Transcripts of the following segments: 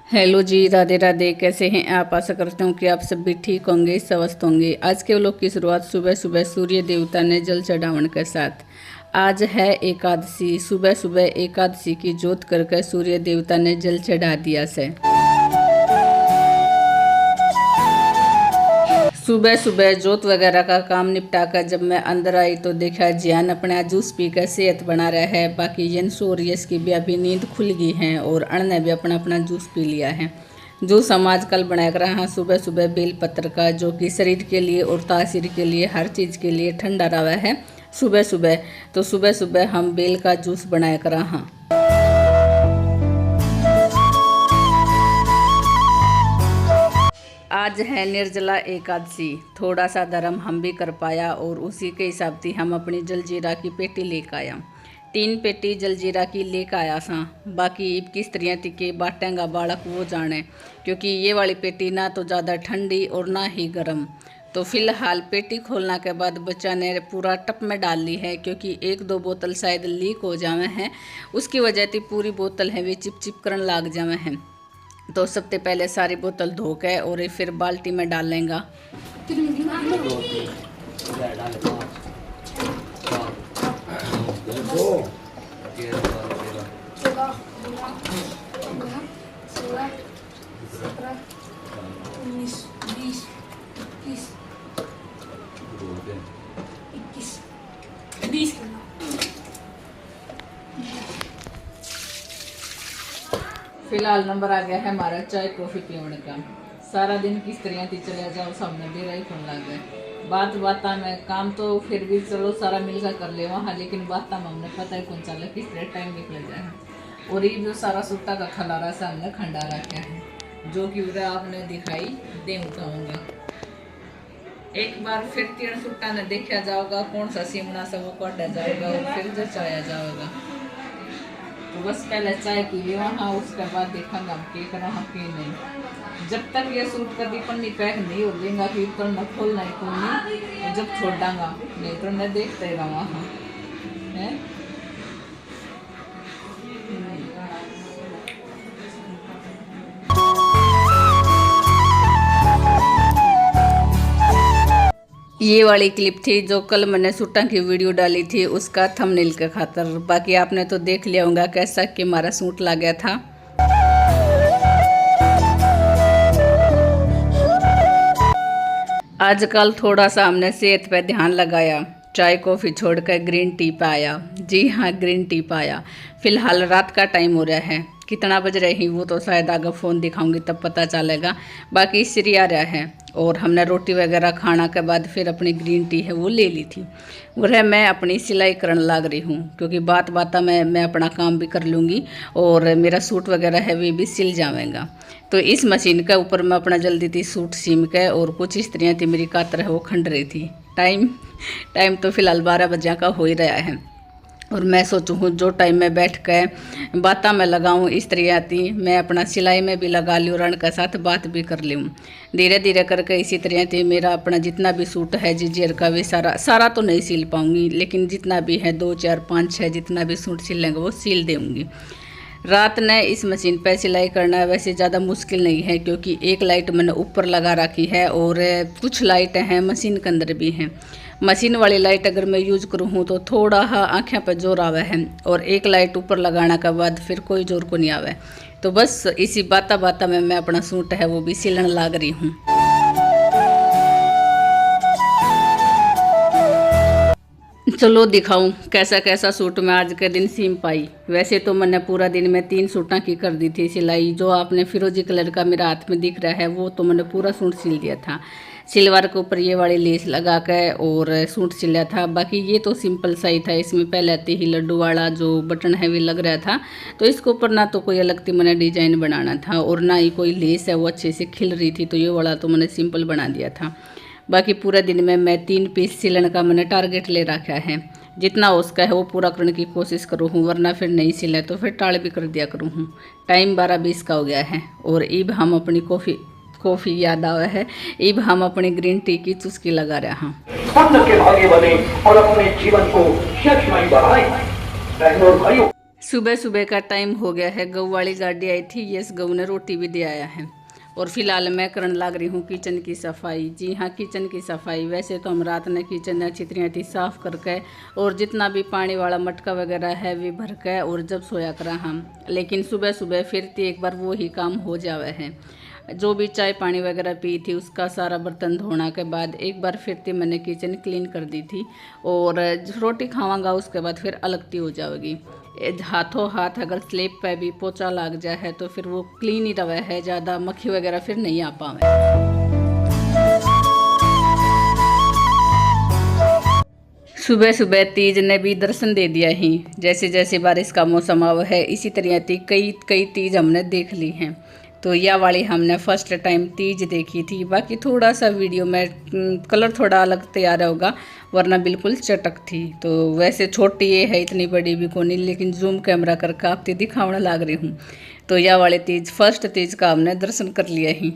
Hello जी, राधे राधे। कैसे हैं आप? आशा करता हूँ कि आप सब भी ठीक होंगे, स्वस्थ होंगे। आज के व्लॉग की शुरुआत सुबह सुबह सूर्य देवता ने जल चढ़ावन के साथ। आज है एकादशी। सुबह सुबह एकादशी की जोत करके सूर्य देवता ने जल चढ़ा दिया से। सुबह सुबह जोत वगैरह का काम निपटा कर जब मैं अंदर आई तो देखा जियान अपना जूस पी कर सेहत बना रहा है। बाकी यंस और यश की भी अभी नींद खुल गई है और अण ने भी अपना अपना जूस पी लिया है। जूस हम आजकल बना कर रहा सुबह सुबह बेल पत्र का, जो कि शरीर के लिए और तासीर के लिए हर चीज़ के लिए ठंडा रहा है सुबह सुबह। तो सुबह सुबह हम बेल का जूस बनाया कर रहा। आज है निर्जला एकादशी। थोड़ा सा धर्म हम भी कर पाया और उसी के हिसाब से हम अपनी जलजीरा की पेटी लेकर आया। 3 पेटी जलजीरा की लेकर आया सा। बाकी किस तरह के बाटेंगा बालक वो जाने, क्योंकि ये वाली पेटी ना तो ज़्यादा ठंडी और ना ही गर्म। तो फिलहाल पेटी खोलने के बाद बच्चा ने पूरा टप में डाल ली है, क्योंकि 1-2 बोतल शायद लीक हो जावे हैं। उसकी वजह से पूरी बोतल है वे चिप चिप करने लग जावे हैं। तो सबसे पहले सारी बोतल धो के और फिर बाल्टी में डाल लेंगे। फिलहाल नंबर आ गया है हमारा चाय कॉफ़ी पीने का। सारा दिन किस तरह से चले जाओ, सामने बेरा ही फोन लग गए। बात में काम तो फिर भी चलो सारा मिलकर कर ले वहाँ, लेकिन बात में हमने पता ही कौन चला किस तरह टाइम निकल जाए। और ये जो सारा सुट्टा का खलारा सा हमने खंडा रखा है, जो कि उधर आपने दिखाई दे उठाऊंगा। एक बार फिर 3 सुट्टा ने देखा जाओगा कौन सा सिमना सा वो काटा जाएगा और फिर जचाया जाएगा। तो बस पहले चाय पी ली वहाँ, उसके बाद देखेंगे हम के करा के नहीं। जब तक ये सूट कर दी पन्नी पैक नहीं हो लेंगा फिर तो न खोलना ही खोलनी, तो जब छोड़ डांगा नहीं तो न देखते रहा वहाँ है। ये वाली क्लिप थी जो कल मैंने सूटा की वीडियो डाली थी, उसका थंबनेल के खातर। बाकी आपने तो देख लिया होगा कैसा कि हमारा सूट लग गया था। आजकल थोड़ा सा हमने सेहत पे ध्यान लगाया, चाय कॉफ़ी छोड़कर ग्रीन टी पाया। जी हाँ, ग्रीन टी पाया। फिलहाल रात का टाइम हो रहा है, कितना बज रही वो तो शायद आगे फ़ोन दिखाऊंगी तब पता चलेगा। बाकी सिरी आ रहा है और हमने रोटी वगैरह खाना के बाद फिर अपनी ग्रीन टी है वो ले ली थी। वह मैं अपनी सिलाई करने लग रही हूँ, क्योंकि बात में मैं अपना काम भी कर लूँगी और मेरा सूट वगैरह है वे भी सिल जाएगा। तो इस मशीन के ऊपर मैं अपना जल्दी थी सूट सीम के और कुछ इस तरह थी मेरी कातर है वो खंड रही थी। टाइम तो फिलहाल 12 बजे का हो ही रहा है और मैं सोचूँ जो टाइम में बैठ कर बातें में लगाऊँ इस तरह आती मैं अपना सिलाई में भी लगा लूँ, रण के साथ बात भी कर लूँ। धीरे धीरे करके इसी तरह थी मेरा अपना जितना भी सूट है जिजर का भी सारा तो नहीं सिल पाऊँगी, लेकिन जितना भी है 2, 4, 5, 6 जितना भी सूट सिलेंगे वो सिल दूँगी। रात ने इस मशीन पर सिलाई करना वैसे ज़्यादा मुश्किल नहीं है, क्योंकि एक लाइट मैंने ऊपर लगा रखी है और कुछ लाइटें हैं मशीन के अंदर भी हैं। मशीन वाली लाइट अगर मैं यूज़ करूँ तो थोड़ा आँखें पर जोर आवे है और एक लाइट ऊपर लगाने के बाद फिर कोई जोर को नहीं आवे। तो बस इसी बाता में मैं अपना सूट है वो भी सिलने लग रही हूँ। चलो दिखाऊं कैसा कैसा सूट मैं आज के दिन सीम पाई। वैसे तो मैंने पूरा दिन में 3 सूटा की कर दी थी सिलाई। जो आपने फिरोजी कलर का मेरा हाथ में दिख रहा है वो तो मैंने पूरा सूट सिल दिया था। सिलवार के ऊपर ये वाली लेस लगा कर और सूट सिला था। बाकी ये तो सिंपल सा ही था, इसमें पहले आती ही लड्डू वाला जो बटन है भी लग रहा था। तो इसके ऊपर ना तो कोई अलग थी मैंने डिजाइन बनाना था और ना ही कोई लेस है वो अच्छे से खिल रही थी, तो ये वाला तो मैंने सिंपल बना दिया था। बाकी पूरे दिन में मैं 3 पीस सिलने का मैंने टारगेट ले रखा है। जितना हो सका है वो पूरा करने की कोशिश करूँ हूँ, वरना फिर नहीं सिला तो फिर टाल भी कर दिया करूँ हूँ। टाइम 12:20 का हो गया है और अब हम अपनी कॉफ़ी याद आवा है, अब हम अपनी ग्रीन टी की चुस्की लगा रहे हैं। के भाग्य बने और अपने जीवन को यशमय बढ़ाएं। बहनों और भाइयों, सुबह सुबह का टाइम हो गया है। गऊ वाली गाड़ी आई थी, यस गऊ ने रोटी भी दे आया है। और फिलहाल मैं करने लग रही हूँ किचन की सफाई। जी हाँ, किचन की सफाई। वैसे तो हम रात में किचन अच्छी तरह थी साफ़ करके और जितना भी पानी वाला मटका वगैरह है वे भर के और जब सोया करा हम। लेकिन सुबह सुबह फिर एक बार वो ही काम हो जावे है। जो भी चाय पानी वगैरह पी थी उसका सारा बर्तन धोना के बाद एक बार फिर थी मैंने किचन क्लीन कर दी थी। और रोटी खावांगा उसके बाद फिर अलगती हो जाएगी। हाथों हाथ अगर स्लेब पे भी पोछा लग जाए है तो फिर वो क्लीन ही रहे है, ज़्यादा मक्खी वगैरह फिर नहीं आ पावे। सुबह सुबह तीज ने भी दर्शन दे दिया ही। जैसे जैसे बारिश का मौसम आवा है इसी तरह कई तीज हमने देख ली हैं। तो यह वाली हमने फर्स्ट टाइम तीज देखी थी। बाकी थोड़ा सा वीडियो में कलर थोड़ा अलग तैयार होगा, वरना बिल्कुल चटक थी। तो वैसे छोटी ये है, इतनी बड़ी भी को नहीं, लेकिन जूम कैमरा करके आपको दिखावने लग रही हूँ। तो यह वाले तीज फर्स्ट तीज का हमने दर्शन कर लिया ही।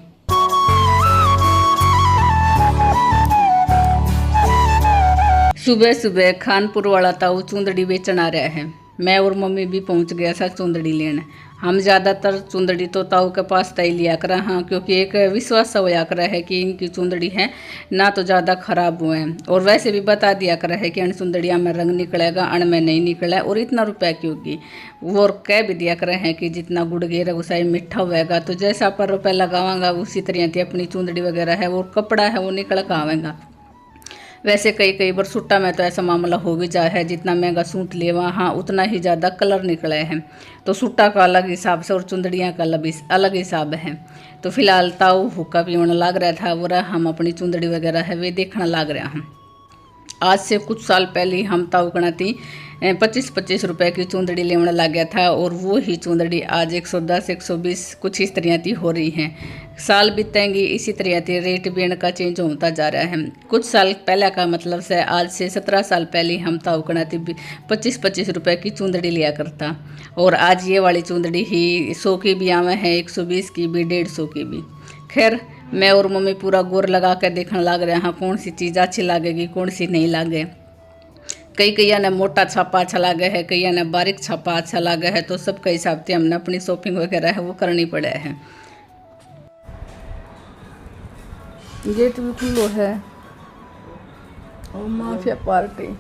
सुबह सुबह खानपुर वाला ताऊ चुंदड़ी बेचन आ रहा है। मैं और मम्मी भी पहुंच गया था चुंदड़ी लेने। हम ज़्यादातर चुंदड़ी तो ताऊ के पास तय लिया करा, हाँ, क्योंकि एक विश्वास होया करा है कि इनकी चुंदड़ी है ना तो ज़्यादा खराब हुए हैं। और वैसे भी बता दिया करा है कि अन चुंदड़िया में रंग निकलेगा, अण में नहीं निकला और इतना रुपया क्योंकि वो कह भी दिया करे हैं कि जितना गुड़ गेरा गुसाई मीठा होएगा, तो जैसा पर रुपया लगावांगा उसी तरह अपनी चुंदड़ी वगैरह है वो कपड़ा है वो निकल का आवेगा। वैसे कई बार सूटा में तो ऐसा मामला हो भी जाए है, जितना महंगा सूट लेवा हाँ उतना ही ज़्यादा कलर निकले हैं। तो सूटा का अलग हिसाब से और चुंदड़ियाँ का अलग हिसाब है। तो फिलहाल ताऊ हुक्का पीने लग रहा था और हम अपनी चुंदड़ी वगैरह है वे देखने लग रहा हम। आज से कुछ साल पहले हम ताऊ गणाती 25-25 रुपए की चुंदड़ी लेने लग गया था और वो ही चुंदड़ी आज 110-120 कुछ इस तरह की हो रही हैं। साल बीतेंगी इसी तरह की रेट भी इनका चेंज होता जा रहा है। कुछ साल पहले का मतलब से आज से 17 साल पहले हम ताऊ गणाती 25-25 रुपए की चुंदड़ी लिया करता और आज ये वाली चुंदड़ी ही 100 की भी आवे है, 120 की भी, 150 की भी। खैर मैं और मम्मी पूरा गोर लगा कर देखने लग रहे हैं कौन सी चीज़ अच्छी लगेगी कौन सी नहीं लगे। कई ने मोटा छापा अच्छा लगा है, कई ने बारीक छापा अच्छा लगा है। तो सबके हिसाब से हमने अपनी शॉपिंग वगैरह है वो करनी पड़े है। गेट भी खुलो है और माफिया पार्टी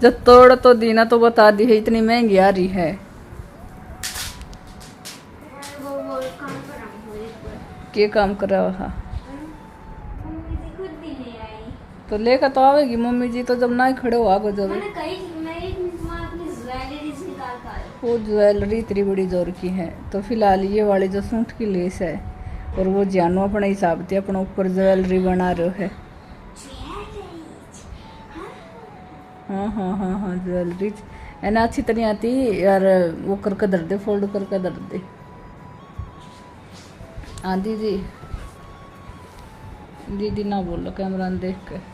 जब तोड़ तो दीना तो बता दी है, इतनी महंगी आ रही है। क्या काम कर रहा है? तो लेकर तो आवेगी मम्मी जी, तो जब ना ही खड़े हो आगे जब वो ज्वेलरी इतनी बड़ी जोर की है। तो फिलहाल ये वाली जो सूट की लेस है और वो जानू अपने हिसाब से अपने ऊपर ज्वेलरी बना रहे है। हाँ ज्वेलरी है ना अच्छी तरह आती यार। वो करके दर दे, फोल्ड करके दर दे। हाँ दीदी ना बोलो कैमरा देख के।